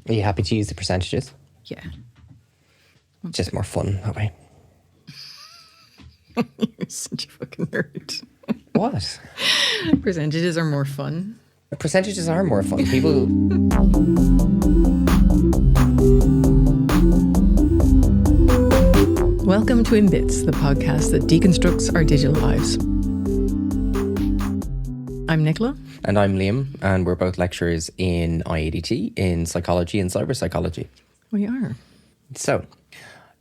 Are you happy to use the percentages? Yeah. Just more fun that way. You're such a fucking nerd. What? Percentages are more fun. Percentages are more fun. People... Welcome to In Bits, the podcast that deconstructs our digital lives. I'm Nicola. And I'm Liam, and we're both lecturers in IADT in psychology and cyber psychology. We are. So,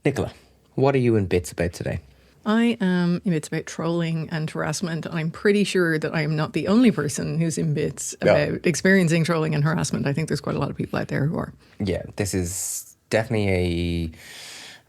Nicola, what are you in bits about today? I am in bits about trolling and harassment. I'm pretty sure that I am not the only person who's in bits about experiencing trolling and harassment. I think there's quite a lot of people out there who are. Yeah, this is definitely a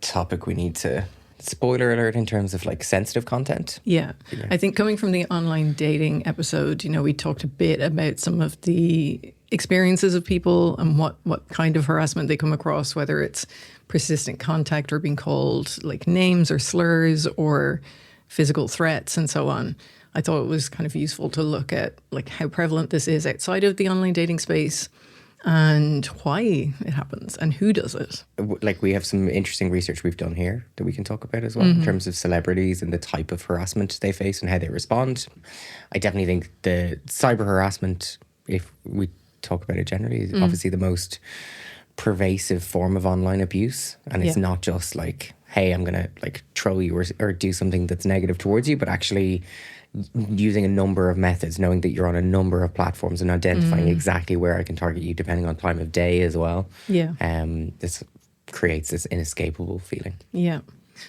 topic we need to... Spoiler alert in terms of like sensitive content. Yeah. I think coming from the online dating episode, we talked a bit about some of the experiences of people and what kind of harassment they come across, whether it's persistent contact or being called like names or slurs or physical threats and so on. I thought it was kind of useful to look at like how prevalent this is outside of the online dating space and why it happens and who does it. Like, we have some interesting research we've done here that we can talk about as well in terms of celebrities and the type of harassment they face and how they respond. I definitely think the cyber harassment, if we talk about it generally, is obviously the most pervasive form of online abuse. And it's not just like, hey, I'm going to like troll you or do something that's negative towards you, but actually using a number of methods, knowing that you're on a number of platforms and identifying exactly where I can target you depending on time of day as well. Yeah. This creates this inescapable feeling. Yeah.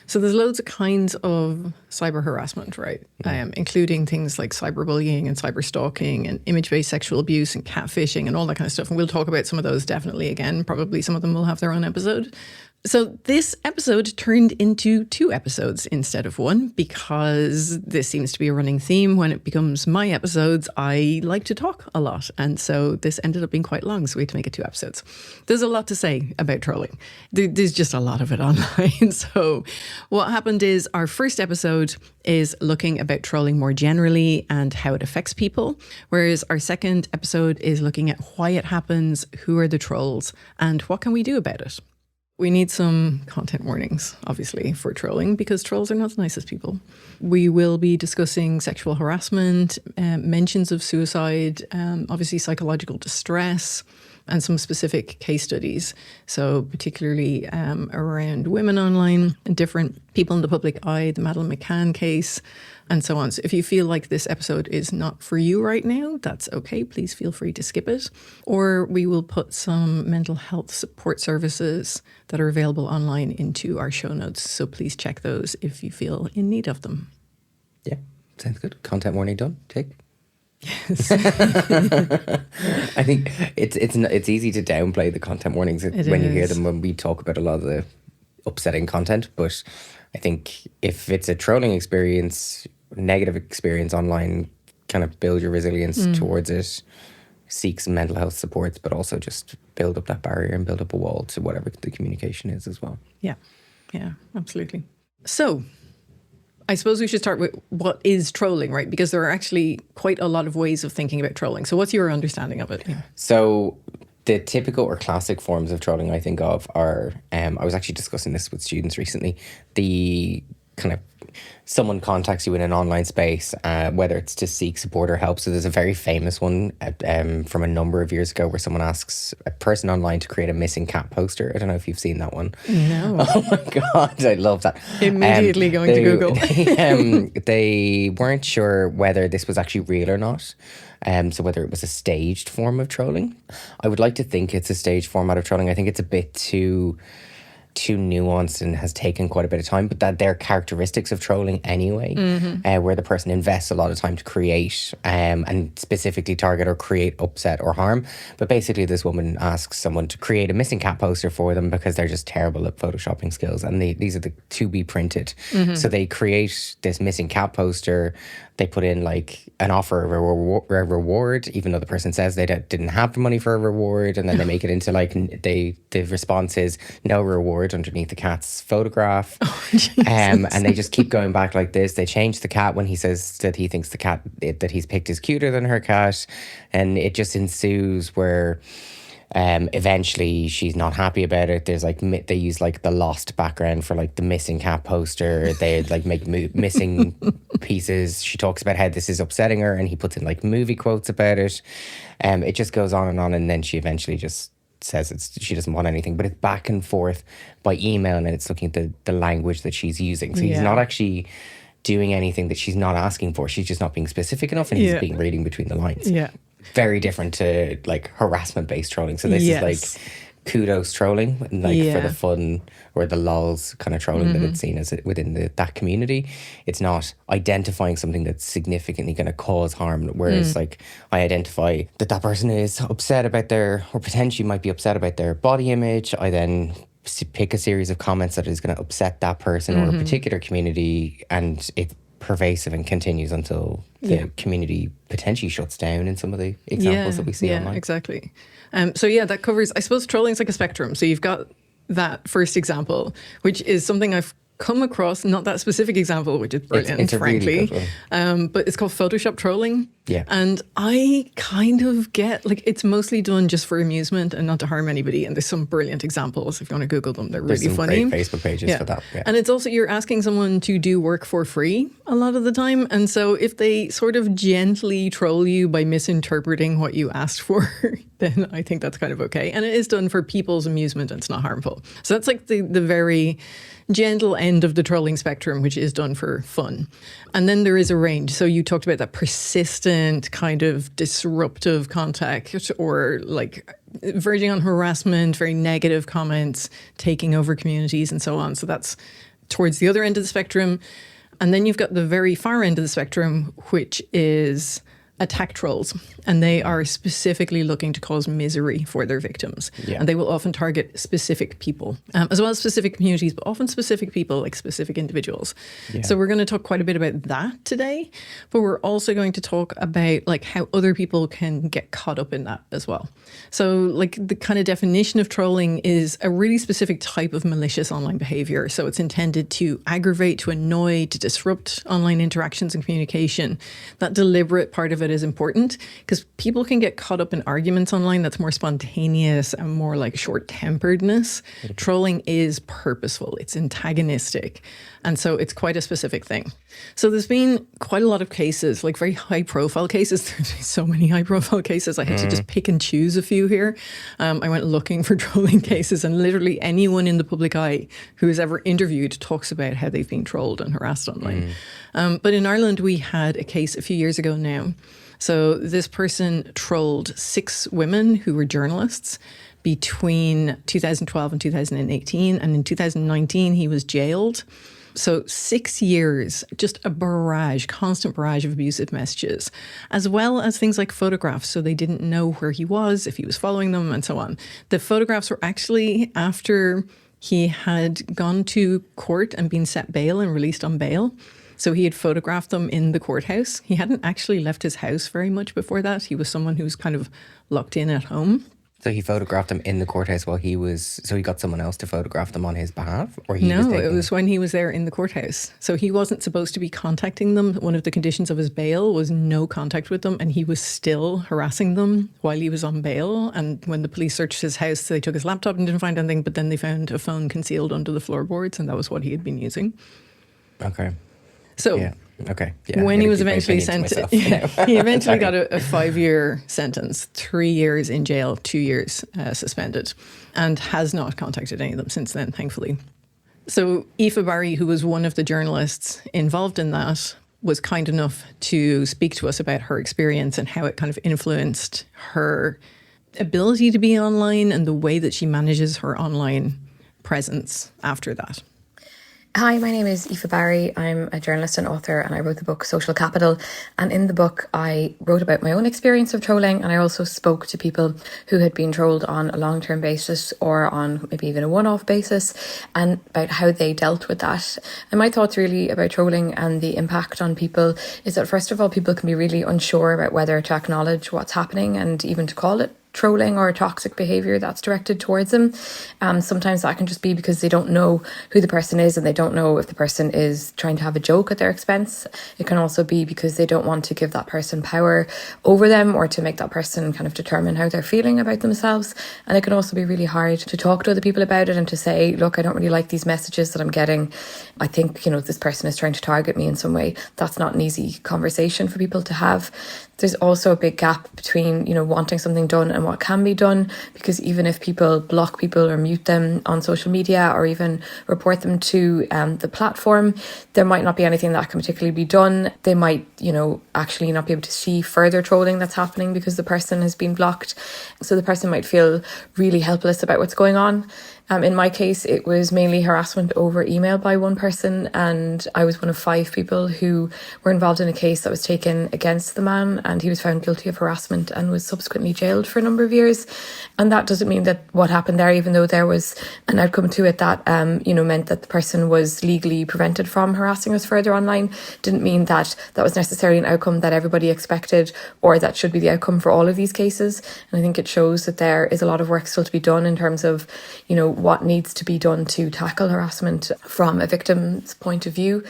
So there's loads of kinds of cyber harassment, right? Including things like cyberbullying and cyberstalking and image-based sexual abuse and catfishing and all that kind of stuff. And we'll talk about some of those definitely again. Probably some of them will have their own episode. So this episode turned into 2 episodes instead of 1 because this seems to be a running theme. When it becomes my episodes, I like to talk a lot. And so this ended up being quite long, so we had to make it 2 episodes. There's a lot to say about trolling. There's just a lot of it online. So what happened is our first episode is looking about trolling more generally and how it affects people, whereas our second episode is looking at why it happens, who are the trolls, and what can we do about it. We need some content warnings, obviously, for trolling because trolls are not the nicest people. We will be discussing sexual harassment, mentions of suicide, obviously psychological distress, and some specific case studies. So particularly around women online and different people in the public eye, the Madeleine McCann case, and so on. So if you feel like this episode is not for you right now, that's okay. Please feel free to skip it. Or we will put some mental health support services that are available online into our show notes. So please check those if you feel in need of them. Yeah, sounds good. Content warning done. Take. Yes. I think it's easy to downplay the content warnings when you hear them when we talk about a lot of the upsetting content. But I think if it's a trolling experience, negative experience online, kind of build your resilience towards it, seek some mental health supports, but also just build up that barrier and build up a wall to whatever the communication is as well. Yeah, absolutely. So I suppose we should start with what is trolling, right? Because there are actually quite a lot of ways of thinking about trolling. So what's your understanding of it? So the typical or classic forms of trolling I think of are, I was actually discussing this with students recently, the kind of someone contacts you in an online space, whether it's to seek support or help. So there's a very famous one from a number of years ago where someone asks a person online to create a missing cat poster. I don't know if you've seen that one. No. Oh my God, I love that. Immediately going to Google. They weren't sure whether this was actually real or not. So whether it was a staged form of trolling. I would like to think it's a staged format of trolling. I think it's a bit too nuanced and has taken quite a bit of time, but that they're characteristics of trolling anyway, where the person invests a lot of time to create and specifically target or create upset or harm. But basically this woman asks someone to create a missing cat poster for them because they're just terrible at photoshopping skills, and these are the to be printed. So they create this missing cat poster. They put in like an offer of a reward, even though the person says they didn't have the money for a reward, and then they make it into like the response is no reward underneath the cat's photograph. And they just keep going back like this. They change the cat when he says that he thinks the cat that he's picked is cuter than her cat, and it just ensues where Eventually, she's not happy about it. There's like they use like the lost background for like the missing cat poster. They like make missing pieces. She talks about how this is upsetting her, and he puts in like movie quotes about it. It just goes on, and then she eventually just says she doesn't want anything. But it's back and forth by email, and it's looking at the language that she's using. So he's not actually doing anything that she's not asking for. She's just not being specific enough, and he's being reading between the lines. Yeah. Very different to like harassment-based trolling. So this is like kudos trolling, like for the fun or the lols kind of trolling that it's seen as within that community. It's not identifying something that's significantly going to cause harm. Whereas like I identify that person is upset about or potentially might be upset about their body image. I then pick a series of comments that is going to upset that person or a particular community, and it's pervasive and continues until the community potentially shuts down in some of the examples that we see online. Yeah, exactly. So that covers, I suppose, trolling is like a spectrum. So you've got that first example, which is something I've come across, not that specific example, which is brilliant, it's frankly. Really but it's called Photoshop trolling. Yeah. And I kind of get, like, it's mostly done just for amusement and not to harm anybody. And there's some brilliant examples. If you want to Google them, they're really funny. Great Facebook pages for that. Yeah. And it's also, you're asking someone to do work for free a lot of the time. And so if they sort of gently troll you by misinterpreting what you asked for, then I think that's kind of okay. And it is done for people's amusement and it's not harmful. So that's like the very gentle end of the trolling spectrum, which is done for fun. And then there is a range. So you talked about that persistent kind of disruptive contact, or like verging on harassment, very negative comments, taking over communities and so on. So that's towards the other end of the spectrum. And then you've got the very far end of the spectrum, which is attack trolls, and they are specifically looking to cause misery for their victims. Yeah. And they will often target specific people, as well as specific communities, but often specific people, like specific individuals. Yeah. So we're going to talk quite a bit about that today, but we're also going to talk about like how other people can get caught up in that as well. So like the kind of definition of trolling is a really specific type of malicious online behavior. So it's intended to aggravate, to annoy, to disrupt online interactions and communication. That deliberate part of it is important because people can get caught up in arguments online that's more spontaneous and more like short-temperedness. Trolling is purposeful, it's antagonistic, and so it's quite a specific thing. So there's been quite a lot of cases, like very high-profile cases. There's been so many high-profile cases. I had to just pick and choose a few here. I went looking for trolling cases, and literally anyone in the public eye who is ever interviewed talks about how they've been trolled and harassed online. But in Ireland, we had a case a few years ago now. So this person trolled 6 women who were journalists between 2012 and 2018. And in 2019, he was jailed. So 6 years, just a barrage, constant barrage of abusive messages, as well as things like photographs. So they didn't know where he was, if he was following them, and so on. The photographs were actually after he had gone to court and been set bail and released on bail. So he had photographed them in the courthouse. He hadn't actually left his house very much before that. He was someone who was kind of locked in at home. So he photographed them in the courthouse while so he got someone else to photograph them on his behalf? Or it was when he was there in the courthouse. So he wasn't supposed to be contacting them. One of the conditions of his bail was no contact with them, and he was still harassing them while he was on bail. And when the police searched his house, they took his laptop and didn't find anything, but then they found a phone concealed under the floorboards, and that was what he had been using. Okay. So when he was eventually sentenced, he eventually got a 5-year sentence, 3 years in jail, 2 years suspended, and has not contacted any of them since then, thankfully. So Aoife Barry, who was one of the journalists involved in that, was kind enough to speak to us about her experience and how it kind of influenced her ability to be online and the way that she manages her online presence after that. Hi, my name is Aoife Barry. I'm a journalist and author, and I wrote the book Social Capital. And in the book, I wrote about my own experience of trolling, and I also spoke to people who had been trolled on a long-term basis or on maybe even a one-off basis, and about how they dealt with that. And my thoughts really about trolling and the impact on people is that, first of all, people can be really unsure about whether to acknowledge what's happening and even to call it trolling or toxic behaviour that's directed towards them. Sometimes that can just be because they don't know who the person is and they don't know if the person is trying to have a joke at their expense. It can also be because they don't want to give that person power over them or to make that person kind of determine how they're feeling about themselves. And it can also be really hard to talk to other people about it and to say, look, I don't really like these messages that I'm getting. I think, this person is trying to target me in some way. That's not an easy conversation for people to have. There's also a big gap between, wanting something done and what can be done, because even if people block people or mute them on social media or even report them to the platform, there might not be anything that can particularly be done. They might, actually not be able to see further trolling that's happening because the person has been blocked. So the person might feel really helpless about what's going on. In my case, it was mainly harassment over email by one person, and I was one of 5 people who were involved in a case that was taken against the man, and he was found guilty of harassment and was subsequently jailed for a number of years. And that doesn't mean that what happened there, even though there was an outcome to it that, meant that the person was legally prevented from harassing us further online, didn't mean that that was necessarily an outcome that everybody expected or that should be the outcome for all of these cases. And I think it shows that there is a lot of work still to be done in terms of, what needs to be done to tackle harassment from a victim's point of view.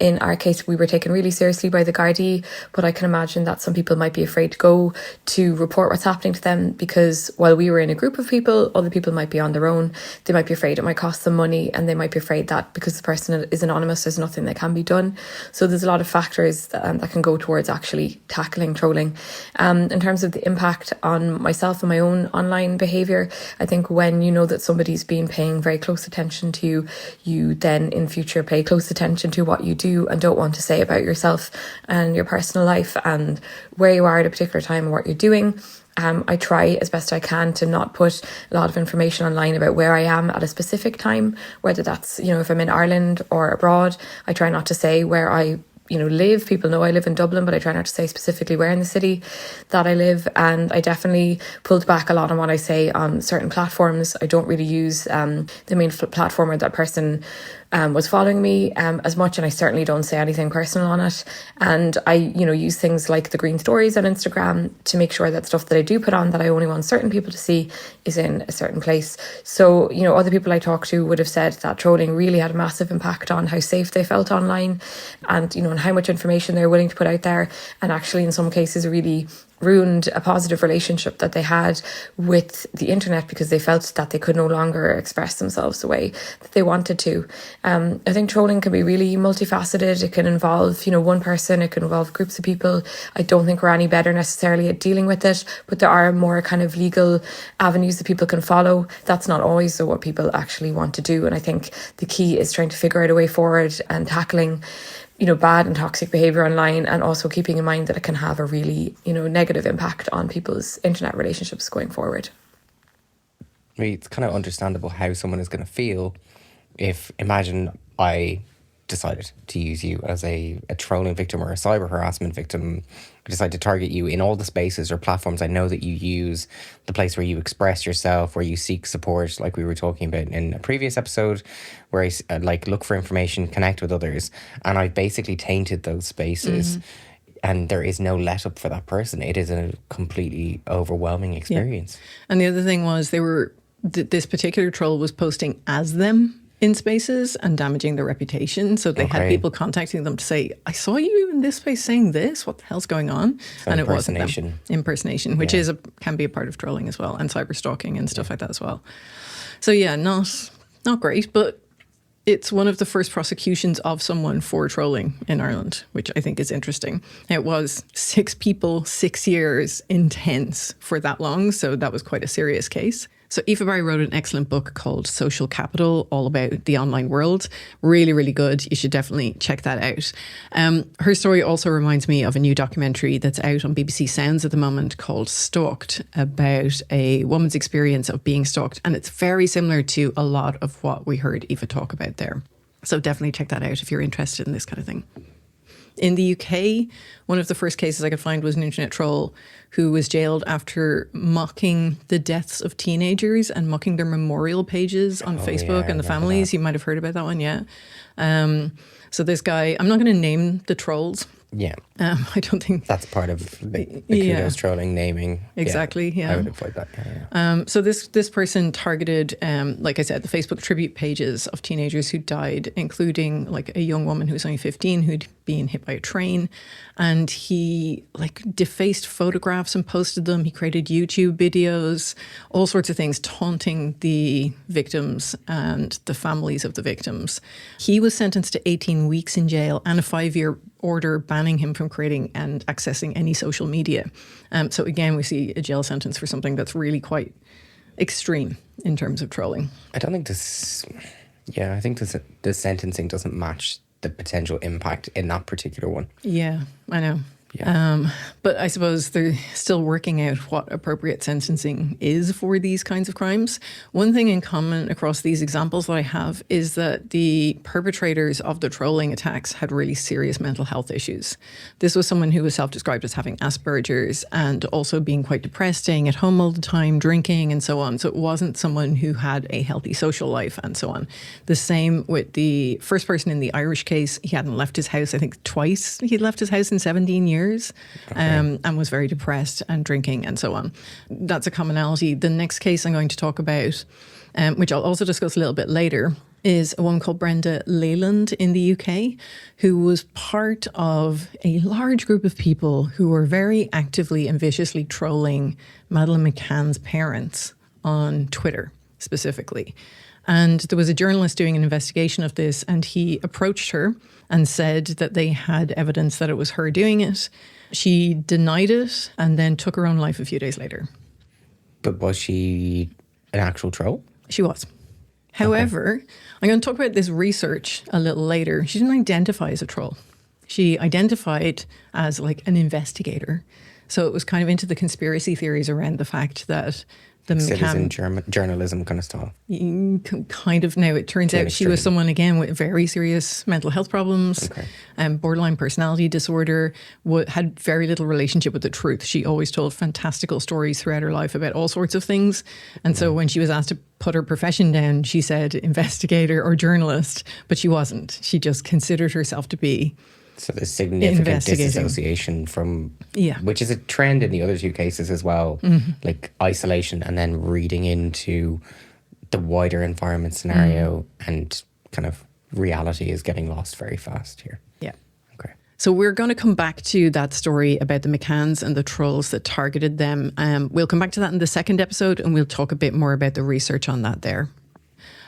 In our case, we were taken really seriously by the Gardaí, but I can imagine that some people might be afraid to go to report what's happening to them because while we were in a group of people, other people might be on their own. They might be afraid it might cost them money, and they might be afraid that because the person is anonymous, there's nothing that can be done. So there's a lot of factors that can go towards actually tackling trolling. In terms of the impact on myself and my own online behaviour, I think when you know that somebody's been paying very close attention to you, you then in future pay close attention to what you do and don't want to say about yourself and your personal life and where you are at a particular time and what you're doing. I try as best I can to not put a lot of information online about where I am at a specific time, whether that's, if I'm in Ireland or abroad. I try not to say where I live. People know I live in Dublin, but I try not to say specifically where in the city that I live. And I definitely pulled back a lot on what I say on certain platforms. I don't really use the main platform where that person was following me as much, and I certainly don't say anything personal on it. And I, use things like the green stories on Instagram to make sure that stuff that I do put on that I only want certain people to see is in a certain place. So, other people I talked to would have said that trolling really had a massive impact on how safe they felt online and, and how much information they're willing to put out there. And actually, in some cases, really ruined a positive relationship that they had with the internet because they felt that they could no longer express themselves the way that they wanted to. I think trolling can be really multifaceted. It can involve, one person, it can involve groups of people. I don't think we're any better necessarily at dealing with it, but there are more kind of legal avenues that people can follow. That's not always what people actually want to do. And I think the key is trying to figure out a way forward and tackling bad and toxic behaviour online, and also keeping in mind that it can have a really, negative impact on people's internet relationships going forward. I mean, it's kind of understandable how someone is going to feel if, imagine I decided to use you as a trolling victim or a cyber harassment victim. I decide to target you in all the spaces or platforms I know that you use, the place where you express yourself, where you seek support, like we were talking about in a previous episode, where I look for information, connect with others, and I've basically tainted those spaces. And there is no let up for that person. It is a completely overwhelming experience. Yeah. And the other thing was this particular troll was posting as them in spaces and damaging their reputation. So they had people contacting them to say, I saw you in this space saying this, what the hell's going on? So and it wasn't them. Impersonation, which can be a part of trolling as well, and cyber stalking and stuff like that as well. So yeah, not great, but it's one of the first prosecutions of someone for trolling in Ireland, which I think is interesting. It was 6 people, 6 years, intense for that long. So that was quite a serious case. So Aoife Barry wrote an excellent book called Social Capital, all about the online world. Really, really good. You should definitely check that out. Her story also reminds me of a new documentary that's out on BBC Sounds at the moment called Stalked, about a woman's experience of being stalked. And it's very similar to a lot of what we heard Aoife talk about there. So definitely check that out if you're interested in this kind of thing. In the UK, one of the first cases I could find was an internet troll who was jailed after mocking the deaths of teenagers and mocking their memorial pages on Facebook and the families. You might have heard about that one, yeah. So this guy, I'm not going to name the trolls. Yeah. I don't think That's part of the kudos trolling, naming. Exactly, yeah. I would avoid that. Yeah. So this person targeted, like I said, the Facebook tribute pages of teenagers who died, including like a young woman who was only 15 who'd been hit by a train. And he like defaced photographs and posted them. He created YouTube videos, all sorts of things, taunting the victims and the families of the victims. He was sentenced to 18 weeks in jail and a 5-year order banning him from creating and accessing any social media. So again, we see a jail sentence for something that's really quite extreme in terms of trolling. I don't think this. Yeah, I think the sentencing doesn't match the potential impact in that particular one. Yeah, I know. Yeah. But I suppose they're still working out what appropriate sentencing is for these kinds of crimes. One thing in common across these examples that I have is that the perpetrators of the trolling attacks had really serious mental health issues. This was someone who was self-described as having Asperger's and also being quite depressed, staying at home all the time, drinking and so on. So it wasn't someone who had a healthy social life and so on. The same with the first person in the Irish case. He hadn't left his house, I think twice. He'd left his house in 17 years. And was very depressed and drinking and so on. That's a commonality. The next case I'm going to talk about, which I'll also discuss a little bit later, is a woman called Brenda Leyland in the UK, who was part of a large group of people who were very actively and viciously trolling Madeleine McCann's parents on Twitter specifically. And there was a journalist doing an investigation of this, and he approached her and said that they had evidence that it was her doing it. She denied it and then took her own life a few days later. But was she an actual troll? She was. However, I'm going to talk about this research a little later. She didn't identify as a troll. She identified as like an investigator. So it was kind of into the conspiracy theories around the fact that the citizen journalism kind of style. Kind of. Now, it turns out she was someone, again, with very serious mental health problems, borderline personality disorder, had very little relationship with the truth. She always told fantastical stories throughout her life about all sorts of things. And so when she was asked to put her profession down, she said investigator or journalist, but she wasn't. She just considered herself to be So there's significant disassociation from, which is a trend in the other two cases as well, like isolation and then reading into the wider environment scenario and kind of reality is getting lost very fast here. Yeah. Okay. So we're going to come back to that story about the McCanns and the trolls that targeted them. We'll come back to that in the second episode and we'll talk a bit more about the research on that there.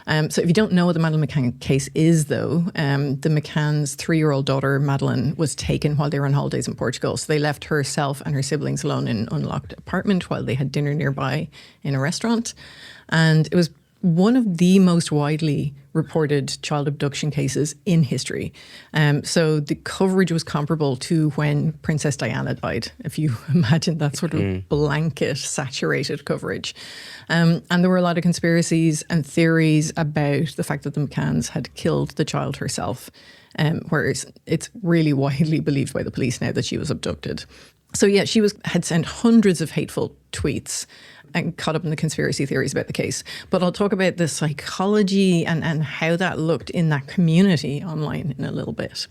So if you don't know what the Madeleine McCann case is, though, the McCann's 3-year-old daughter, Madeleine, was taken while they were on holidays in Portugal. So they left herself and her siblings alone in an unlocked apartment while they had dinner nearby in a restaurant. And it was one of the most widely reported child abduction cases in history. So the coverage was comparable to when Princess Diana died, if you imagine that sort of blanket, saturated coverage. And there were a lot of conspiracies and theories about the fact that the McCanns had killed the child herself, whereas it's really widely believed by the police now that she was abducted. So yeah, she had sent hundreds of hateful tweets and caught up in the conspiracy theories about the case. But I'll talk about the psychology and how that looked in that community online in a little bit.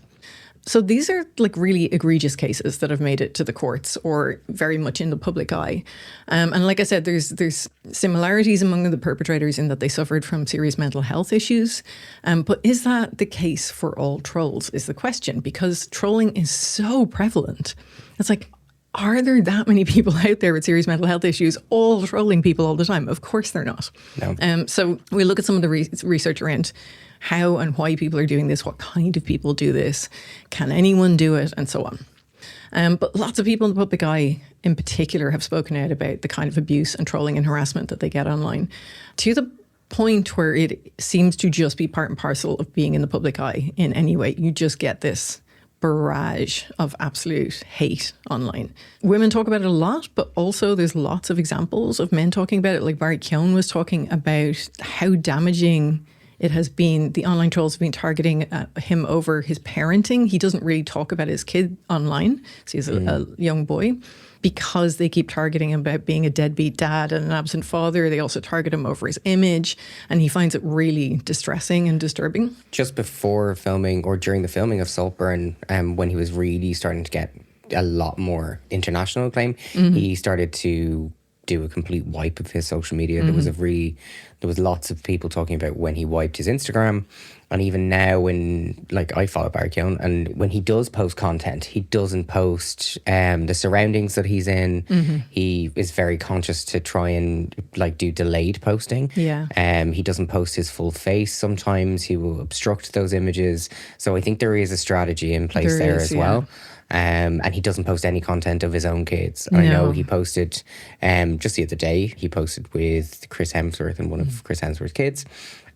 So these are like really egregious cases that have made it to the courts or very much in the public eye. And like I said, there's similarities among the perpetrators in that they suffered from serious mental health issues. But is that the case for all trolls is the question, because trolling is so prevalent. It's like, are there that many people out there with serious mental health issues all trolling people all the time? Of course they're not. No. So we look at some of the research around how and why people are doing this, what kind of people do this, can anyone do it, and so on. But lots of people in the public eye in particular have spoken out about the kind of abuse and trolling and harassment that they get online, to the point where it seems to just be part and parcel of being in the public eye in any way. You just get this barrage of absolute hate online. Women talk about it a lot, but also there's lots of examples of men talking about it. Like Barry Keoghan was talking about how damaging it has been. The online trolls have been targeting him over his parenting. He doesn't really talk about his kid online. So he's a young boy. Because they keep targeting him about being a deadbeat dad and an absent father, they also target him over his image, and he finds it really distressing and disturbing. Just before filming or during the filming of Saltburn, when he was really starting to get a lot more international acclaim. He started to do a complete wipe of his social media. There was lots of people talking about when he wiped his Instagram, and even now when, like, I follow Barry Keoghan, and when he does post content, he doesn't post the surroundings that he's in. He is very conscious to try and like do delayed posting. He doesn't post his full face. Sometimes he will obstruct those images. So I think there is a strategy in place there as well. And he doesn't post any content of his own kids. I know he posted just the other day, he posted with Chris Hemsworth and one of Chris Hemsworth's kids.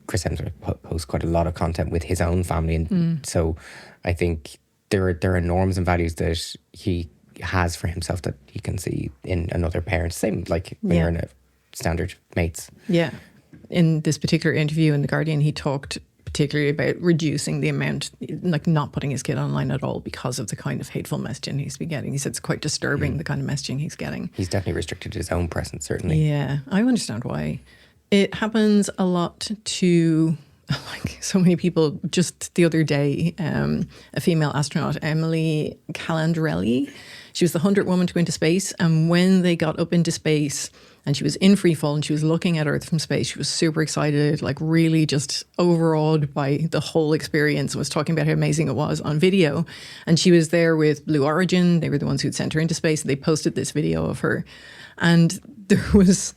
Chris Hemsworth posts quite a lot of content with his own family, and so I think there are norms and values that he has for himself that he can see in another parent. Same like when you're in a standard mates. Yeah. In this particular interview in The Guardian, he talked particularly about reducing the amount, like not putting his kid online at all because of the kind of hateful messaging he's been getting. He said it's quite disturbing, the kind of messaging he's getting. He's definitely restricted his own presence, certainly. Yeah, I understand why. It happens a lot to like so many people. Just the other day, a female astronaut, Emily Calandrelli, she was the 100th woman to go into space. And when they got up into space and she was in free fall and she was looking at Earth from space, she was super excited, like really just overawed by the whole experience, and was talking about how amazing it was on video. And she was there with Blue Origin. They were the ones who'd sent her into space. They posted this video of her. And there was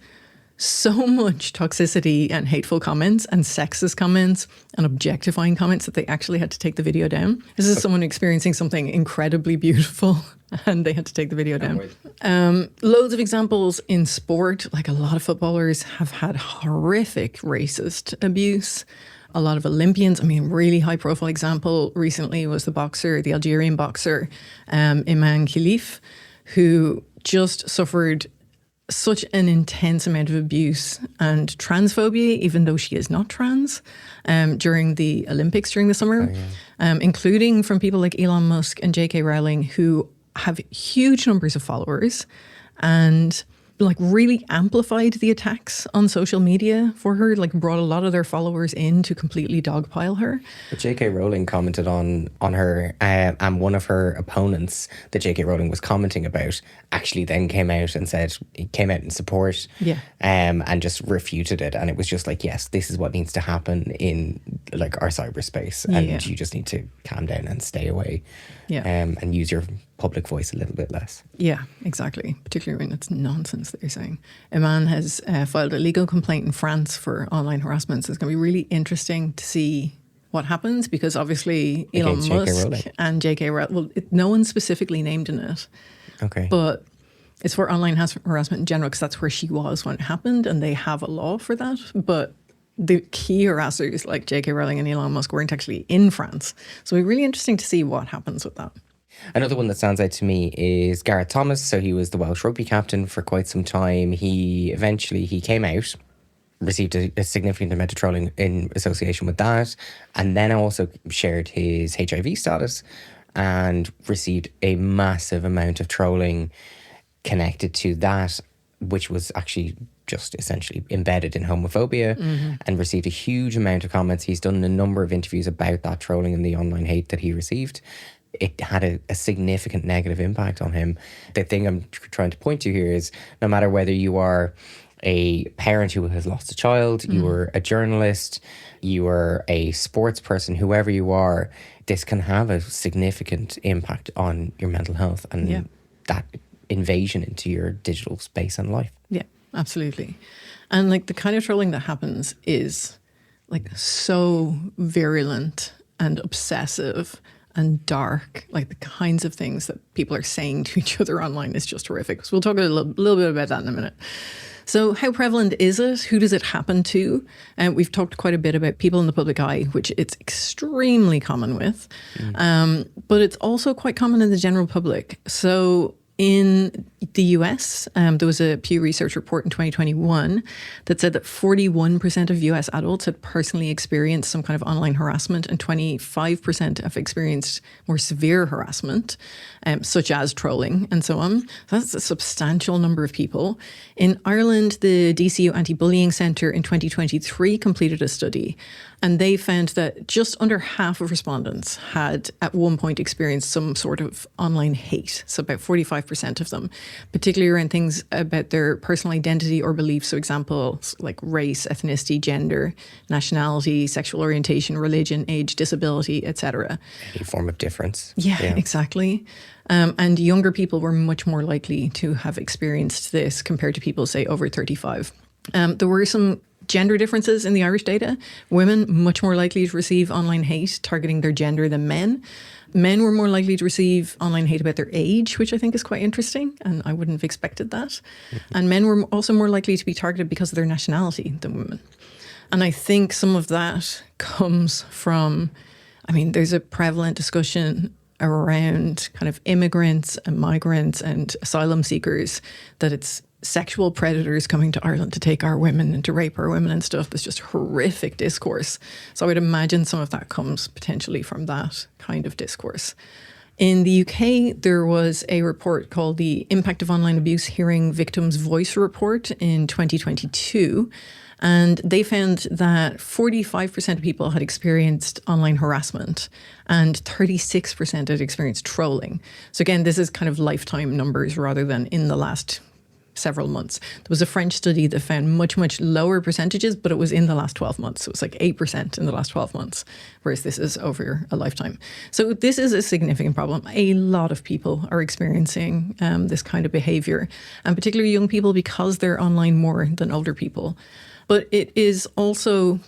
so much toxicity and hateful comments and sexist comments and objectifying comments that they actually had to take the video down. This is someone experiencing something incredibly beautiful and they had to take the video down. Loads of examples in sport, like a lot of footballers have had horrific racist abuse. A lot of Olympians, I mean, really high profile example recently was the Algerian boxer, Iman Khalif, who just suffered such an intense amount of abuse and transphobia, even though she is not trans, during the Olympics during the summer, including from people like Elon Musk and J.K. Rowling, who have huge numbers of followers and like really amplified the attacks on social media for her, like brought a lot of their followers in to completely dogpile her. But J.K. Rowling commented on her, and one of her opponents that J.K. Rowling was commenting about actually then came out in support, and just refuted it. And it was just like, yes, this is what needs to happen in like our cyberspace, and you just need to calm down and stay away, and use your public voice a little bit less. Yeah, exactly. Particularly when it's nonsense that you're saying. Iman has filed a legal complaint in France for online harassment. So it's going to be really interesting to see what happens, because obviously Elon Musk and J.K. Rowling, well, no one's specifically named in it. Okay. But it's for online harassment in general, because that's where she was when it happened, and they have a law for that. But the key harassers like J.K. Rowling and Elon Musk weren't actually in France. So it'll be really interesting to see what happens with that. Another one that stands out to me is Gareth Thomas. So he was the Welsh rugby captain for quite some time. He came out, received a significant amount of trolling in association with that, and then also shared his HIV status and received a massive amount of trolling connected to that, which was actually just essentially embedded in homophobia, and received a huge amount of comments. He's done a number of interviews about that trolling and the online hate that he received. It had a significant negative impact on him. The thing I'm trying to point to here is no matter whether you are a parent who has lost a child, you are a journalist, you are a sports person, whoever you are, this can have a significant impact on your mental health and that invasion into your digital space and life. Yeah, absolutely. And like the kind of trolling that happens is like so virulent and obsessive and dark, like the kinds of things that people are saying to each other online is just horrific. So we'll talk a little bit about that in a minute. So how prevalent is it? Who does it happen to? And we've talked quite a bit about people in the public eye, which it's extremely common with. But it's also quite common in the general public. So in the US, there was a Pew Research report in 2021 that said that 41% of US adults had personally experienced some kind of online harassment, and 25% have experienced more severe harassment, such as trolling and so on. So that's a substantial number of people. In Ireland, the DCU Anti-Bullying Centre in 2023 completed a study, and they found that just under half of respondents had at one point experienced some sort of online hate. So about 45% of them, particularly around things about their personal identity or beliefs. So examples like race, ethnicity, gender, nationality, sexual orientation, religion, age, disability, etc. Any form of difference. Yeah, exactly. And younger people were much more likely to have experienced this compared to people, say, over 35. There were some gender differences in the Irish data. Women much more likely to receive online hate targeting their gender than men. Men were more likely to receive online hate about their age, which I think is quite interesting, and I wouldn't have expected that. And men were also more likely to be targeted because of their nationality than women. And I think some of that comes from, there's a prevalent discussion around kind of immigrants and migrants and asylum seekers that it's sexual predators coming to Ireland to take our women and to rape our women and stuff. There's just horrific discourse. So I would imagine some of that comes potentially from that kind of discourse. In the UK, there was a report called the Impact of Online Abuse Hearing Victims' Voice Report in 2022. And they found that 45% of people had experienced online harassment and 36% had experienced trolling. So again, this is kind of lifetime numbers rather than in the last several months. There was a French study that found much, much lower percentages, but it was in the last 12 months. So it was like 8% in the last 12 months, whereas this is over a lifetime. So this is a significant problem. A lot of people are experiencing this kind of behaviour, and particularly young people because they're online more than older people. But it is also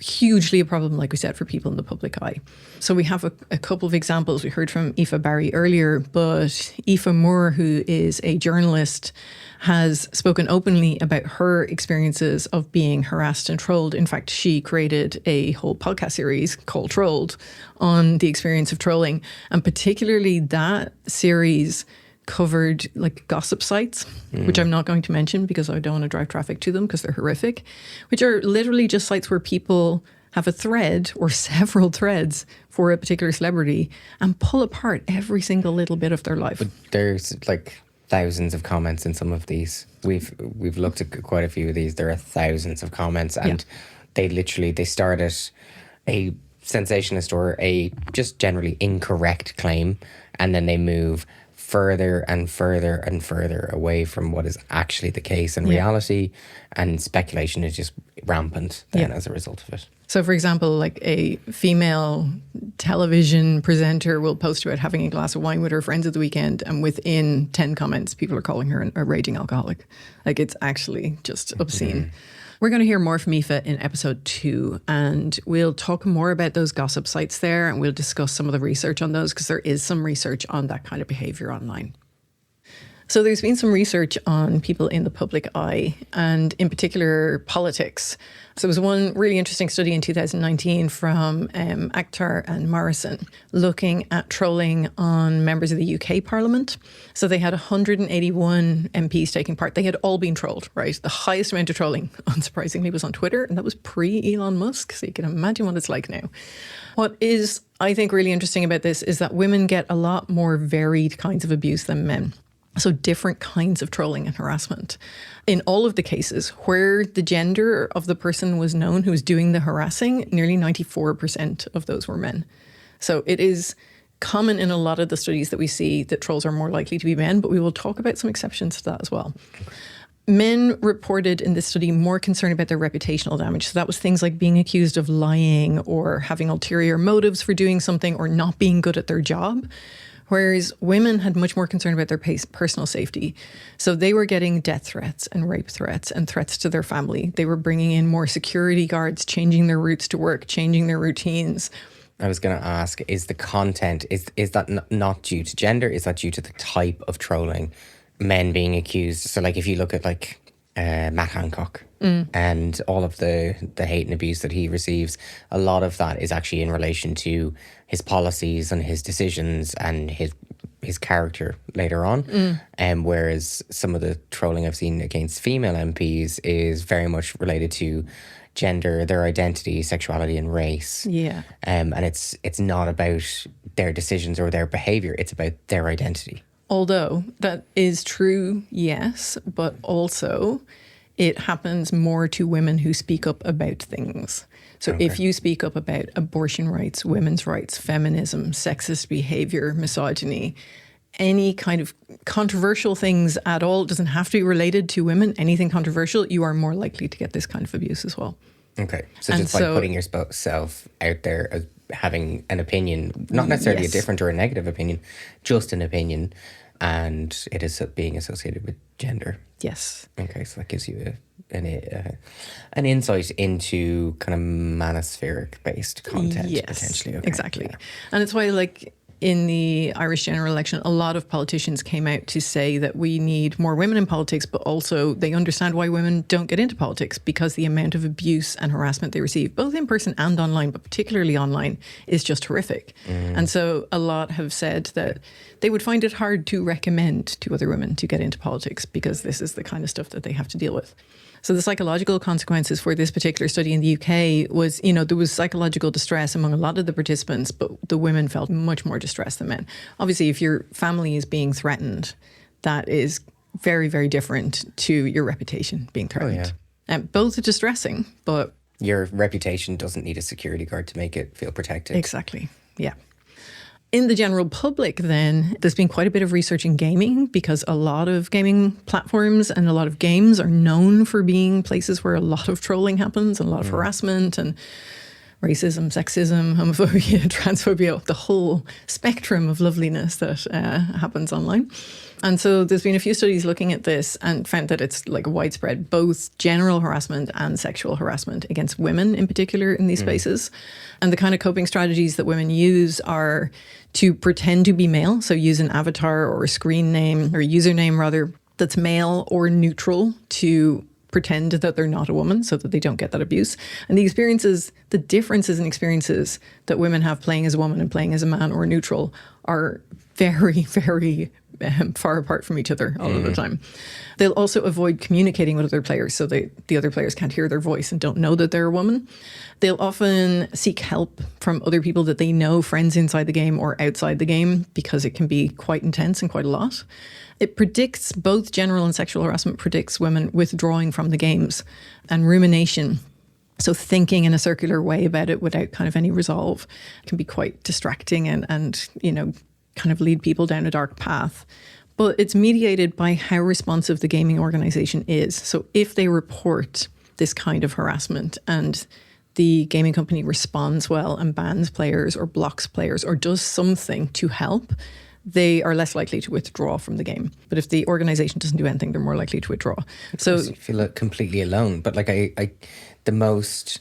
hugely a problem, like we said, for people in the public eye. So we have a couple of examples. We heard from Aoife Barry earlier, but Aoife Moore, who is a journalist, has spoken openly about her experiences of being harassed and trolled. In fact, she created a whole podcast series called Trolled on the experience of trolling. And particularly that series covered like gossip sites, which I'm not going to mention because I don't want to drive traffic to them because they're horrific, which are literally just sites where people have a thread or several threads for a particular celebrity and pull apart every single little bit of their life. But there's like thousands of comments in some of these. We've looked at quite a few of these. There are thousands of comments, and they started a sensationalist or a just generally incorrect claim, and then they move further and further and further away from what is actually the case in reality, and speculation is just rampant then as a result of it. So, for example, like a female television presenter will post about having a glass of wine with her friends at the weekend, and within 10 comments, people are calling her a raging alcoholic. Like, it's actually just obscene. We're going to hear more from Aoife in episode 2, and we'll talk more about those gossip sites there, and we'll discuss some of the research on those because there is some research on that kind of behaviour online. So there's been some research on people in the public eye, and in particular politics. So there was one really interesting study in 2019 from Akhtar and Morrison looking at trolling on members of the UK Parliament. So they had 181 MPs taking part. They had all been trolled, right? The highest amount of trolling, unsurprisingly, was on Twitter, and that was pre-Elon Musk. So you can imagine what it's like now. What is, I think, really interesting about this is that women get a lot more varied kinds of abuse than men. So different kinds of trolling and harassment. In all of the cases where the gender of the person was known who was doing the harassing, nearly 94% of those were men. So it is common in a lot of the studies that we see that trolls are more likely to be men, but we will talk about some exceptions to that as well. Men reported in this study more concern about their reputational damage. So that was things like being accused of lying or having ulterior motives for doing something or not being good at their job. Whereas women had much more concern about their personal safety. So they were getting death threats and rape threats and threats to their family. They were bringing in more security guards, changing their routes to work, changing their routines. I was going to ask, is the content, is that not due to gender? Is that due to the type of trolling? Men being accused. So like if you look at like Matt Hancock and all of the hate and abuse that he receives, a lot of that is actually in relation to his policies and his decisions and his his character later on. Whereas some of the trolling I've seen against female MPs is very much related to gender, their identity, sexuality, and race. Yeah. And it's not about their decisions or their behaviour. It's about their identity. Although that is true, yes, but also it happens more to women who speak up about things. So if you speak up about abortion rights, women's rights, feminism, sexist behaviour, misogyny, any kind of controversial things at all, it doesn't have to be related to women, anything controversial, you are more likely to get this kind of abuse as well. Okay. So just by putting yourself out there as having an opinion, not necessarily a different or a negative opinion, just an opinion, and it is being associated with gender. Yes. Okay, so that gives you an insight into kind of manospheric-based content, potentially. Okay. Exactly. Yeah. And it's why, like, in the Irish general election, a lot of politicians came out to say that we need more women in politics, but also they understand why women don't get into politics, because the amount of abuse and harassment they receive, both in person and online, but particularly online, is just horrific. And so a lot have said that they would find it hard to recommend to other women to get into politics because this is the kind of stuff that they have to deal with. So the psychological consequences for this particular study in the UK was, there was psychological distress among a lot of the participants, but the women felt much more distressed than men. Obviously, if your family is being threatened, that is very, very different to your reputation being threatened. And both are distressing, but... Your reputation doesn't need a security guard to make it feel protected. Exactly, yeah. In the general public, then, there's been quite a bit of research in gaming because a lot of gaming platforms and a lot of games are known for being places where a lot of trolling happens and a lot of harassment and racism, sexism, homophobia, transphobia, the whole spectrum of loveliness that happens online. And so there's been a few studies looking at this and found that it's like widespread, both general harassment and sexual harassment against women in particular in these spaces. And the kind of coping strategies that women use are to pretend to be male, so use an avatar or a screen name or username rather that's male or neutral to pretend that they're not a woman so that they don't get that abuse. And the differences in experiences that women have playing as a woman and playing as a man or neutral are very, very far apart from each other all of the time. They'll also avoid communicating with other players so the other players can't hear their voice and don't know that they're a woman. They'll often seek help from other people that they know, friends inside the game or outside the game, because it can be quite intense and quite a lot. It predicts, both general and sexual harassment predicts women withdrawing from the games, and rumination, so thinking in a circular way about it without kind of any resolve, can be quite distracting and kind of lead people down a dark path. But it's mediated by how responsive the gaming organization is. So if they report this kind of harassment and the gaming company responds well and bans players or blocks players or does something to help, they are less likely to withdraw from the game. But if the organization doesn't do anything, they're more likely to withdraw. So you feel completely alone. But like the most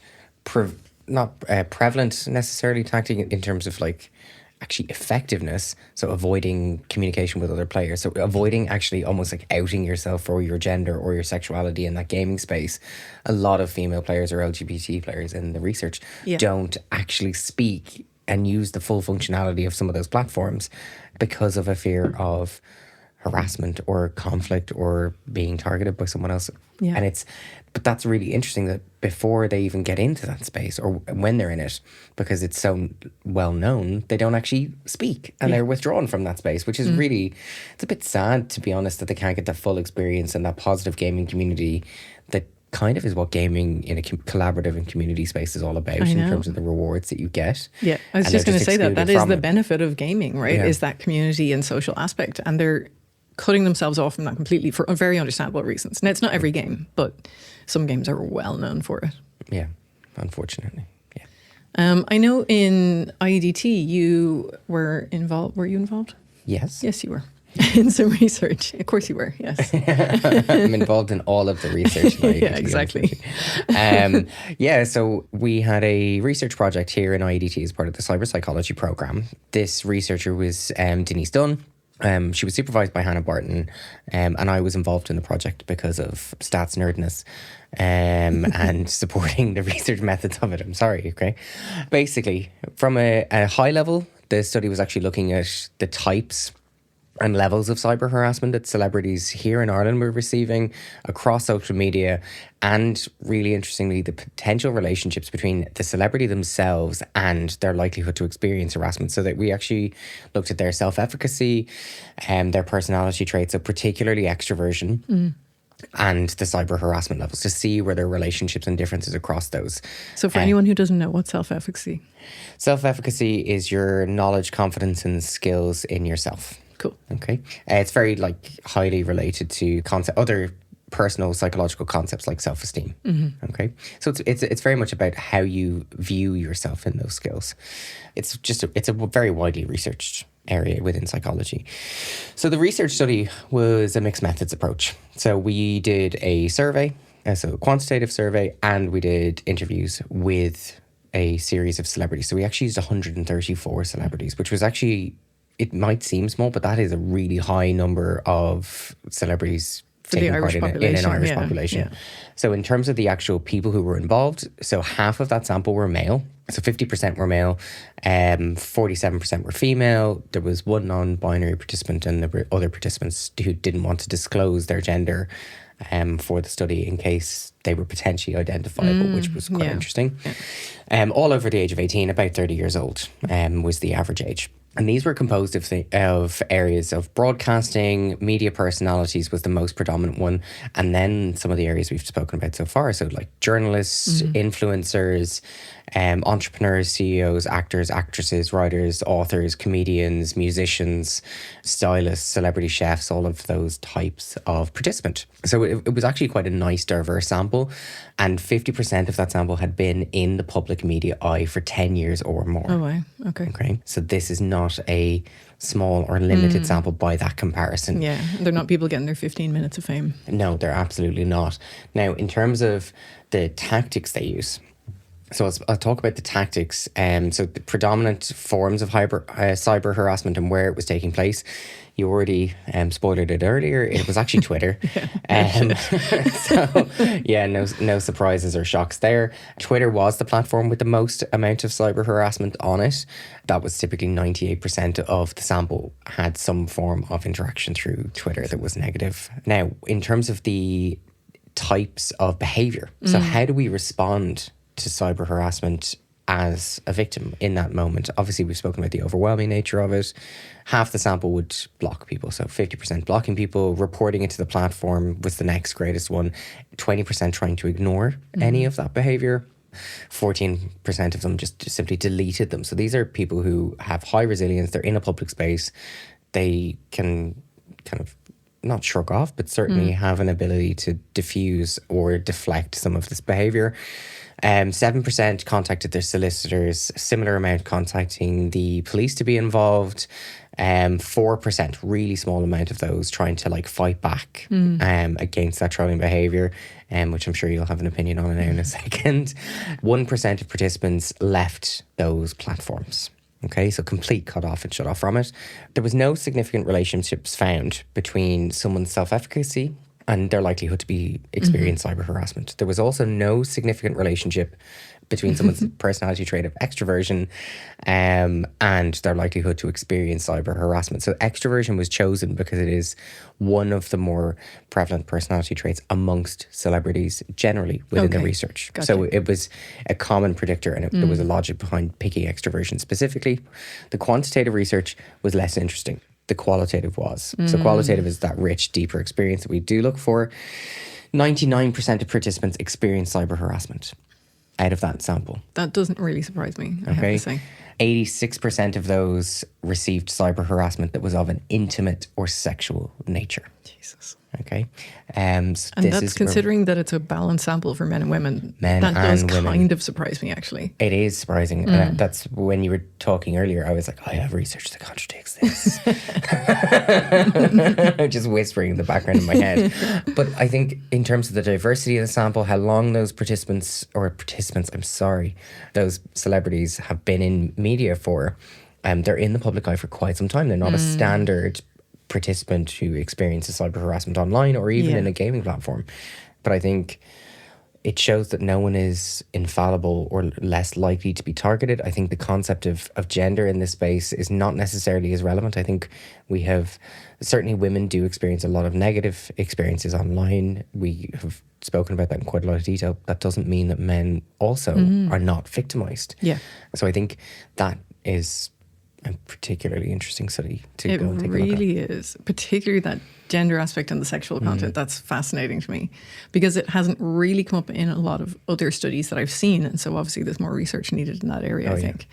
not prevalent necessarily tactic in terms of like actually effectiveness, so avoiding communication with other players, so avoiding actually almost like outing yourself for your gender or your sexuality in that gaming space. A lot of female players or LGBT players in the research don't actually speak and use the full functionality of some of those platforms because of a fear of harassment or conflict or being targeted by someone else. But that's really interesting that before they even get into that space or when they're in it, because it's so well known, they don't actually speak and they're withdrawn from that space, which is really, it's a bit sad, to be honest, that they can't get the full experience and that positive gaming community that kind of is what gaming in a collaborative and community space is all about in terms of the rewards that you get. Yeah, I was just going to say that is the benefit of gaming, right? Is that community and social aspect. And they're cutting themselves off from that completely for very understandable reasons. Now, it's not every game, but some games are well known for it. Yeah, unfortunately. Yeah. I know in IEDT you were involved. Were you involved? Yes. Yes, you were. In some research. Of course you were, yes. I'm involved in all of the research. Yeah, exactly. So we had a research project here in IEDT as part of the cyber psychology program. This researcher was Denise Dunn. She was supervised by Hannah Barton, and I was involved in the project because of stats nerdness and supporting the research methods of it. I'm sorry, okay? Basically, from a high level, the study was actually looking at the types and levels of cyber harassment that celebrities here in Ireland were receiving across social media, and really interestingly, the potential relationships between the celebrity themselves and their likelihood to experience harassment. So that we actually looked at their self-efficacy and their personality traits, so particularly extroversion. And the cyber harassment levels to see where there are relationships and differences across those. So for anyone who doesn't know, what's self-efficacy? Self-efficacy is your knowledge, confidence, and skills in yourself. Cool. Okay. It's very highly related to other personal psychological concepts like self-esteem. Okay. So it's very much about how you view yourself in those skills. It's a very widely researched area within psychology. So the research study was a mixed methods approach. So we did a survey, so a quantitative survey, and we did interviews with a series of celebrities. So we actually used 134 celebrities, which was actually, it might seem small, but that is a really high number of celebrities for the Irish population. In an Irish population. Yeah. So in terms of the actual people who were involved, so half of that sample were male. So 50% were male, 47% were female. There was one non-binary participant, and there were other participants who didn't want to disclose their gender for the study in case they were potentially identifiable, which was quite interesting. Yeah. All over the age of 18, about 30 years old was the average age. And these were composed of areas of broadcasting, media personalities was the most predominant one. And then some of the areas we've spoken about so far. So like journalists, influencers, entrepreneurs, CEOs, actors, actresses, writers, authors, comedians, musicians, stylists, celebrity chefs, all of those types of participant. So it was actually quite a nice diverse sample. And 50% of that sample had been in the public media eye for 10 years or more. Oh, wow. Okay. So this is not a small or limited sample by that comparison. Yeah, they're not people getting their 15 minutes of fame. No, they're absolutely not. Now, in terms of the tactics they use, so I'll talk about the tactics. So the predominant forms of cyber harassment and where it was taking place. You already spoiled it earlier. It was actually Twitter. So yeah, no surprises or shocks there. Twitter was the platform with the most amount of cyber harassment on it. That was typically 98% of the sample had some form of interaction through Twitter that was negative. Now, in terms of the types of behaviour, so how do we respond to cyber harassment as a victim in that moment? Obviously, we've spoken about the overwhelming nature of it. Half the sample would block people, so 50% blocking people. Reporting it to the platform was the next greatest one. 20% trying to ignore any of that behaviour. 14% of them just simply deleted them. So these are people who have high resilience. They're in a public space. They can kind of not shrug off, but certainly have an ability to diffuse or deflect some of this behaviour. 7% contacted their solicitors, similar amount contacting the police to be involved. 4%, really small amount of those trying to fight back against that trolling behaviour, which I'm sure you'll have an opinion on now in a second. 1% of participants left those platforms. Okay, so complete cut off and shut off from it. There was no significant relationships found between someone's self-efficacy and their likelihood to be experience cyber harassment. There was also no significant relationship between someone's personality trait of extroversion and their likelihood to experience cyber harassment. So extroversion was chosen because it is one of the more prevalent personality traits amongst celebrities generally within the research. Gotcha. So it was a common predictor, and there was a logic behind picking extroversion specifically. The quantitative research was less interesting. The qualitative was. So qualitative is that rich, deeper experience that we do look for. 99% of participants experienced cyber harassment out of that sample. That doesn't really surprise me, I have to say. 86% of those received cyber harassment that was of an intimate or sexual nature. Jesus. Okay. So and that's considering that it's a balanced sample for men and women. That does kind of surprise me, actually. It is surprising. That's when you were talking earlier, I was like, I have research that contradicts this. Just whispering in the background of my head. But I think in terms of the diversity of the sample, how long those those celebrities have been in media for, they're in the public eye for quite some time. They're not a standard participant who experiences cyber harassment online or even in a gaming platform. But I think it shows that no one is infallible or less likely to be targeted. I think the concept of gender in this space is not necessarily as relevant. I think we have, certainly women do experience a lot of negative experiences online. We have spoken about that in quite a lot of detail. That doesn't mean that men also are not victimized. Yeah. So I think that is a particularly interesting study to go and take a look at. It really is, particularly that gender aspect and the sexual content. That's fascinating to me because it hasn't really come up in a lot of other studies that I've seen. And so obviously there's more research needed in that area, I think.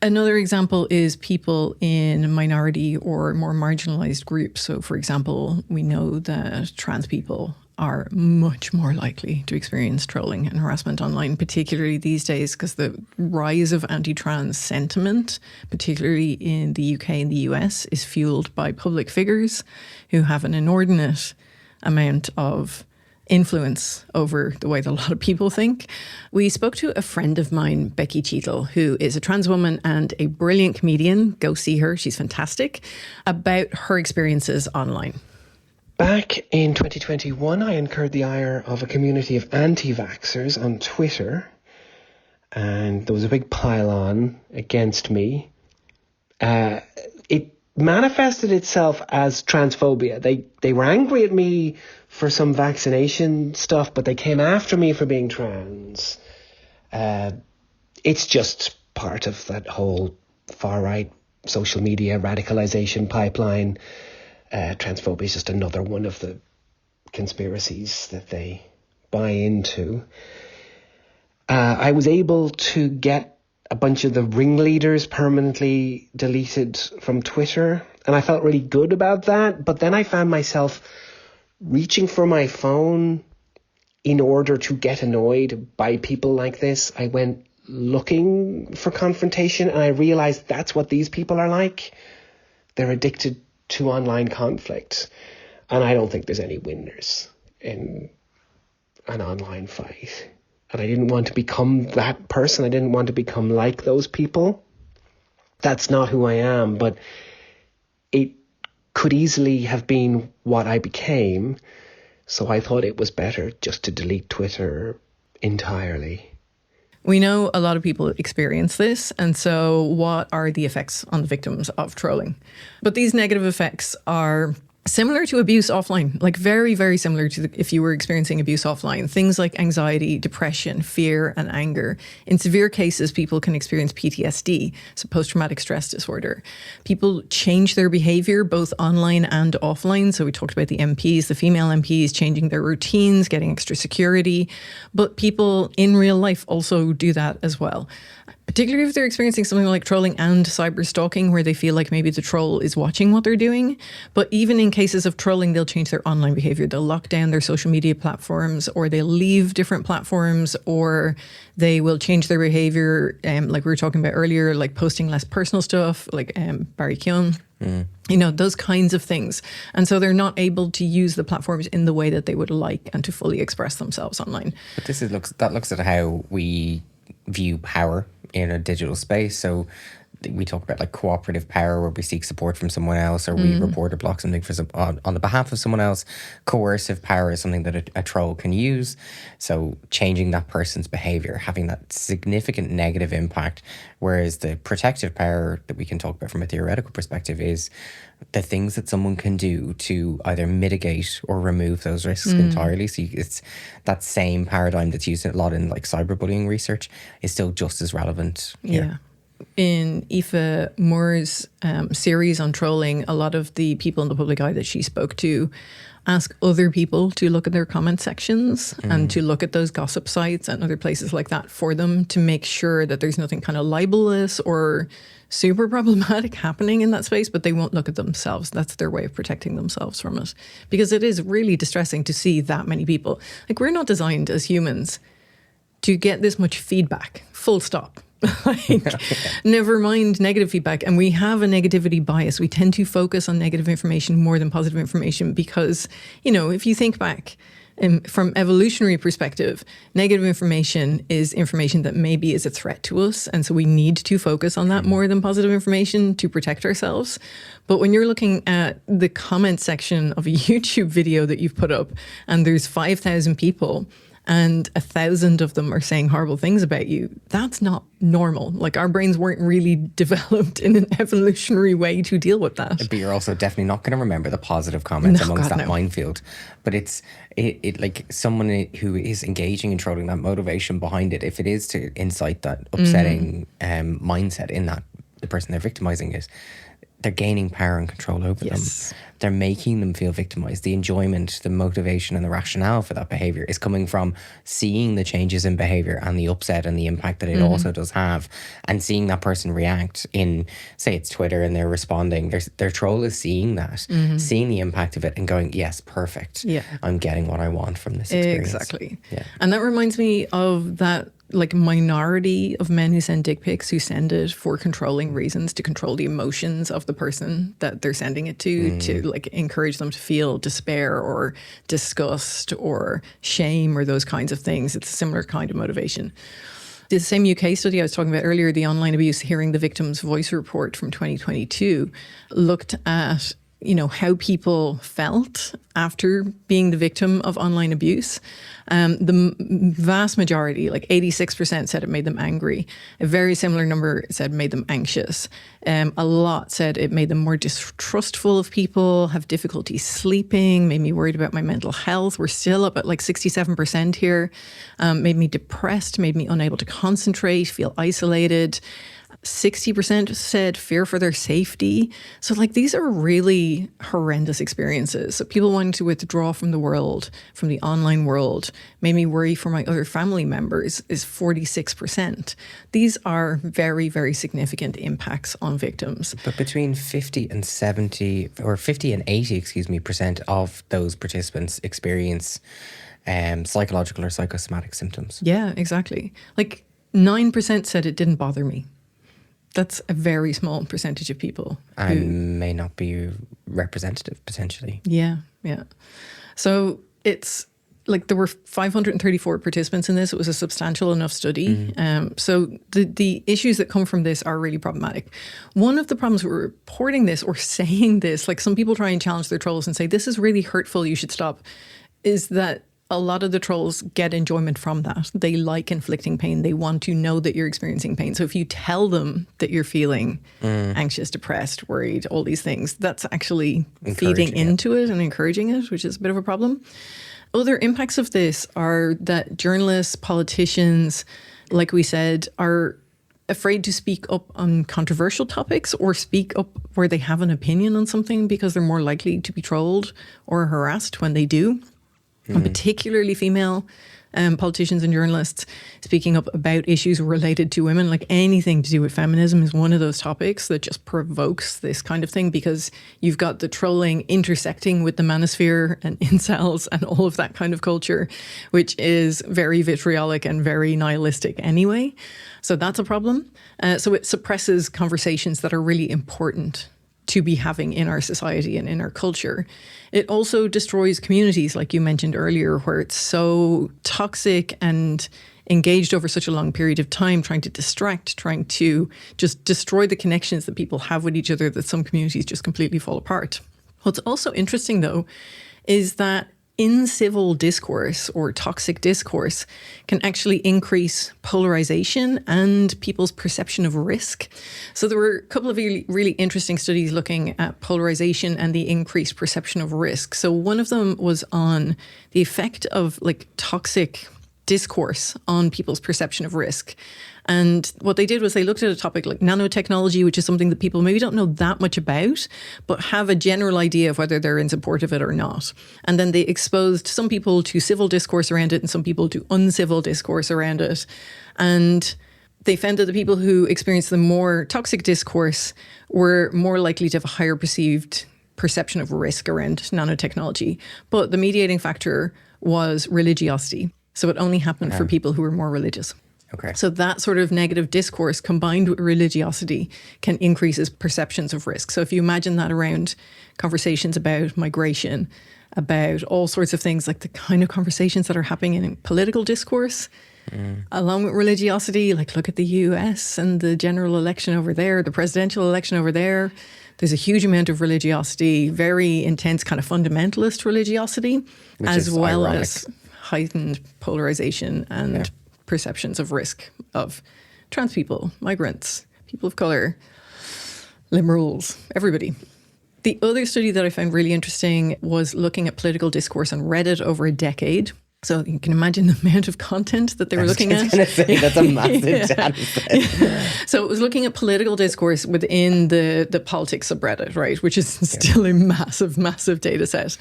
Another example is people in minority or more marginalized groups. So, for example, we know that trans people are much more likely to experience trolling and harassment online, particularly these days because the rise of anti-trans sentiment, particularly in the UK and the US, is fueled by public figures who have an inordinate amount of influence over the way that a lot of people think. We spoke to a friend of mine, Becky Cheadle, who is a trans woman and a brilliant comedian. Go see her. She's fantastic. About her experiences online. Back in 2021, I incurred the ire of a community of anti-vaxxers on Twitter, and there was a big pile-on against me. It manifested itself as transphobia. They were angry at me for some vaccination stuff, but they came after me for being trans. It's just part of that whole far-right social media radicalization pipeline. Transphobia is just another one of the conspiracies that they buy into. I was able to get a bunch of the ringleaders permanently deleted from Twitter, and I felt really good about that. But then I found myself reaching for my phone in order to get annoyed by people like this. I went looking for confrontation, and I realized that's what these people are like. They're addicted to online conflict, and I don't think there's any winners in an online fight. And I didn't want to become that person. I didn't want to become like those people. That's not who I am, but it could easily have been what I became. So I thought it was better just to delete Twitter entirely. We know a lot of people experience this, and so what are the effects on the victims of trolling? But these negative effects are similar to abuse offline, like very, very similar to if you were experiencing abuse offline. Things like anxiety, depression, fear, and anger. In severe cases, people can experience PTSD, so post-traumatic stress disorder. People change their behavior both online and offline. So we talked about the MPs, the female MPs changing their routines, getting extra security. But people in real life also do that as well. Particularly if they're experiencing something like trolling and cyber stalking, where they feel like maybe the troll is watching what they're doing. But even in cases of trolling, they'll change their online behavior. They'll lock down their social media platforms, or they'll leave different platforms, or they will change their behavior, like we were talking about earlier, like posting less personal stuff, like Barry Keoghan. You know, those kinds of things. And so they're not able to use the platforms in the way that they would like and to fully express themselves online. But that looks at how we view power in a digital space. So we talk about like cooperative power, where we seek support from someone else, or we report or block something for on the behalf of someone else. Coercive power is something that a troll can use. So changing that person's behavior, having that significant negative impact. Whereas the protective power that we can talk about from a theoretical perspective is the things that someone can do to either mitigate or remove those risks entirely. So it's that same paradigm that's used a lot in like cyberbullying research is still just as relevant here. Yeah. In Aoife Moore's series on trolling, a lot of the people in the public eye that she spoke to ask other people to look at their comment sections and to look at those gossip sites and other places like that for them to make sure that there's nothing kind of libelous or super problematic happening in that space, but they won't look at themselves. That's their way of protecting themselves from it. Because it is really distressing to see that many people. Like, we're not designed as humans to get this much feedback, full stop. Never mind negative feedback. And we have a negativity bias. We tend to focus on negative information more than positive information because, you know, if you think back from evolutionary perspective, negative information is information that maybe is a threat to us. And so we need to focus on that more than positive information to protect ourselves. But when you're looking at the comment section of a YouTube video that you've put up and there's 5,000 people and 1,000 of them are saying horrible things about you, that's not normal. Like, our brains weren't really developed in an evolutionary way to deal with that. But you're also definitely not going to remember the positive comments No, amongst God, that no. minefield. But it like someone who is engaging in trolling, that motivation behind it, if it is to incite that upsetting mindset in that the person they're victimizing is, they're gaining power and control over Yes. them. They're making them feel victimized. The enjoyment, the motivation, and the rationale for that behavior is coming from seeing the changes in behavior and the upset and the impact that it also does have, and seeing that person react in, say it's Twitter, and they're responding. Their troll is seeing that, seeing the impact of it, and going, yes, perfect. Yeah. I'm getting what I want from this experience. Exactly. Yeah. And that reminds me of that like minority of men who send dick pics, who send it for controlling reasons, to control the emotions of the person that they're sending it to like encourage them to feel despair or disgust or shame or those kinds of things. It's a similar kind of motivation. The same UK study I was talking about earlier, the Online Abuse Hearing the Victim's Voice report from 2022, looked at, you know, how people felt after being the victim of online abuse. The vast majority, like 86%, said it made them angry. A very similar number said made them anxious. A lot said it made them more distrustful of people, have difficulty sleeping, made me worried about my mental health. We're still up at like 67% here. Made me depressed, made me unable to concentrate, feel isolated. 60% said fear for their safety. So like, these are really horrendous experiences. So people wanting to withdraw from the world, from the online world, made me worry for my other family members, is 46%. These are very, very significant impacts on victims. But between 50 and 70, or 50 and 80, % of those participants experience psychological or psychosomatic symptoms. Yeah, exactly. Like 9% said it didn't bother me. That's a very small percentage of people. And may not be representative, potentially. Yeah. So it's like there were 534 participants in this. It was a substantial enough study. So the issues that come from this are really problematic. One of the problems with reporting this or saying this, like some people try and challenge their trolls and say, this is really hurtful, you should stop, is that a lot of the trolls get enjoyment from that. They like inflicting pain. They want to know that you're experiencing pain. So if you tell them that you're feeling anxious, depressed, worried, all these things, that's actually feeding into it and encouraging it, which is a bit of a problem. Other impacts of this are that journalists, politicians, like we said, are afraid to speak up on controversial topics or speak up where they have an opinion on something because they're more likely to be trolled or harassed when they do. And particularly female politicians and journalists speaking up about issues related to women, like anything to do with feminism is one of those topics that just provokes this kind of thing, because you've got the trolling intersecting with the manosphere and incels and all of that kind of culture, which is very vitriolic and very nihilistic anyway. So that's a problem. So it suppresses conversations that are really important to be having in our society and in our culture. It also destroys communities, like you mentioned earlier, where it's so toxic and engaged over such a long period of time, trying to distract, trying to just destroy the connections that people have with each other, that some communities just completely fall apart. What's also interesting, though, is that incivil discourse or toxic discourse can actually increase polarization and people's perception of risk. So there were a couple of really interesting studies looking at polarization and the increased perception of risk. So one of them was on the effect of like toxic discourse on people's perception of risk. And what they did was they looked at a topic like nanotechnology, which is something that people maybe don't know that much about, but have a general idea of whether they're in support of it or not. And then they exposed some people to civil discourse around it and some people to uncivil discourse around it. And they found that the people who experienced the more toxic discourse were more likely to have a higher perceived perception of risk around nanotechnology. But the mediating factor was religiosity. So it only happened for people who were more religious. Okay. So that sort of negative discourse combined with religiosity can increase his perceptions of risk. So if you imagine that around conversations about migration, about all sorts of things, like the kind of conversations that are happening in political discourse, along with religiosity, like look at the US and the general election over there, the presidential election over there. There's a huge amount of religiosity, very intense kind of fundamentalist religiosity, Which as is well ironic. as heightened polarization and perceptions of risk of trans people, migrants, people of color, liberals, everybody. The other study that I found really interesting was looking at political discourse on Reddit over a decade. So you can imagine the amount of content that they were looking at. I was going to say, that's a massive data set. So it was looking at political discourse within the politics subreddit, right, which is still a massive, massive data set.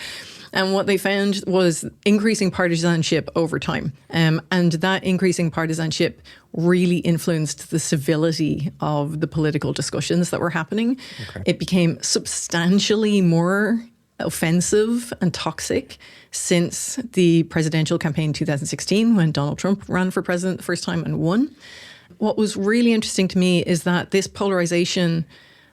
And what they found was increasing partisanship over time. And that increasing partisanship really influenced the civility of the political discussions that were happening. Okay. It became substantially more offensive and toxic since the presidential campaign in 2016 when Donald Trump ran for president the first time and won. What was really interesting to me is that this polarization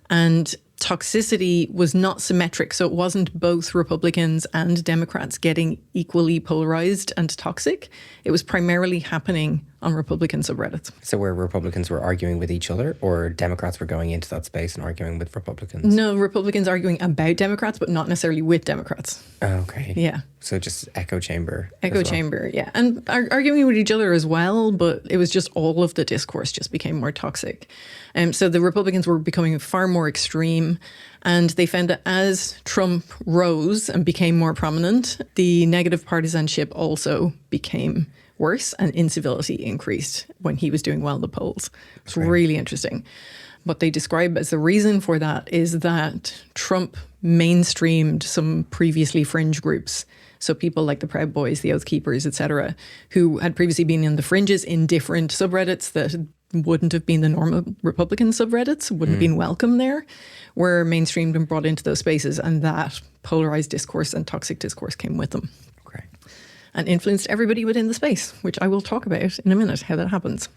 and toxicity was not symmetric. So it wasn't both Republicans and Democrats getting equally polarized and toxic. It was primarily happening on Republican subreddits. So where Republicans were arguing with each other, or Democrats were going into that space and arguing with Republicans? No, Republicans arguing about Democrats, but not necessarily with Democrats. Okay. Yeah. So just echo chamber. Echo chamber, yeah. And arguing with each other as well, but it was just all of the discourse just became more toxic. So the Republicans were becoming far more extreme, and they found that as Trump rose and became more prominent, the negative partisanship also became worse and incivility increased when he was doing well in the polls. It's really interesting. What they describe as the reason for that is that Trump mainstreamed some previously fringe groups. So people like the Proud Boys, the Oath Keepers, etc., who had previously been in the fringes in different subreddits that wouldn't have been the normal Republican subreddits, wouldn't have been welcome there, were mainstreamed and brought into those spaces. And that polarized discourse and toxic discourse came with them. Okay. And influenced everybody within the space, which I will talk about in a minute, how that happens.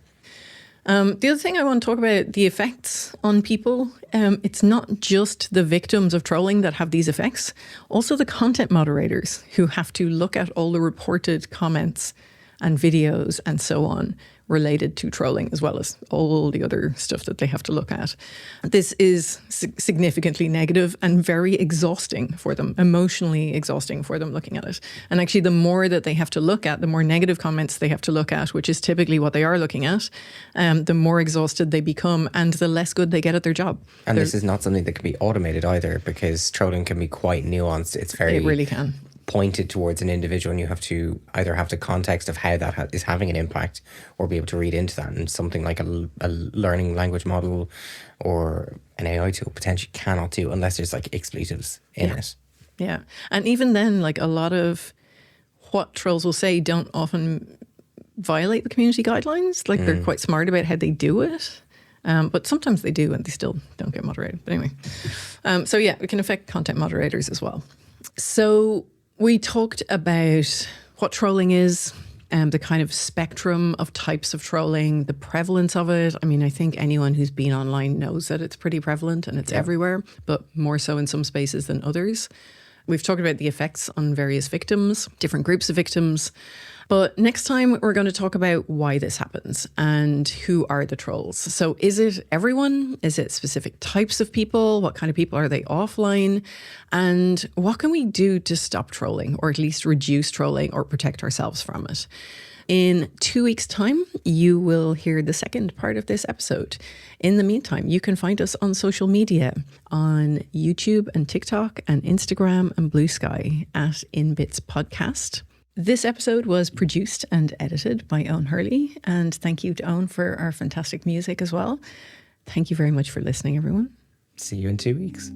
The other thing I want to talk about, the effects on people. It's not just the victims of trolling that have these effects, also the content moderators who have to look at all the reported comments and videos and so on related to trolling, as well as all the other stuff that they have to look at. This is significantly negative and very exhausting for them, emotionally exhausting for them looking at it. And actually, the more that they have to look at, the more negative comments they have to look at, which is typically what they are looking at, the more exhausted they become and the less good they get at their job. And this is not something that can be automated either, because trolling can be quite nuanced. It really can. Pointed towards an individual, and you have to either have the context of how that is having an impact or be able to read into that. And something like a learning language model or an AI tool potentially cannot do unless there's like expletives in it. Yeah. And even then, like a lot of what trolls will say don't often violate the community guidelines. Like they're quite smart about how they do it. But sometimes they do and they still don't get moderated. But anyway. So yeah, it can affect content moderators as well. So we talked about what trolling is, the kind of spectrum of types of trolling, the prevalence of it. I mean, I think anyone who's been online knows that it's pretty prevalent and it's everywhere, but more so in some spaces than others. We've talked about the effects on various victims, different groups of victims. But next time, we're going to talk about why this happens and who are the trolls. So is it everyone? Is it specific types of people? What kind of people are they offline? And what can we do to stop trolling, or at least reduce trolling or protect ourselves from it? In 2 weeks' time, you will hear the second part of this episode. In the meantime, you can find us on social media, on YouTube and TikTok and Instagram and Blue Sky at InBits Podcast. This episode was produced and edited by Owen Hurley, and thank you to Owen for our fantastic music as well. Thank you very much for listening, everyone. See you in 2 weeks.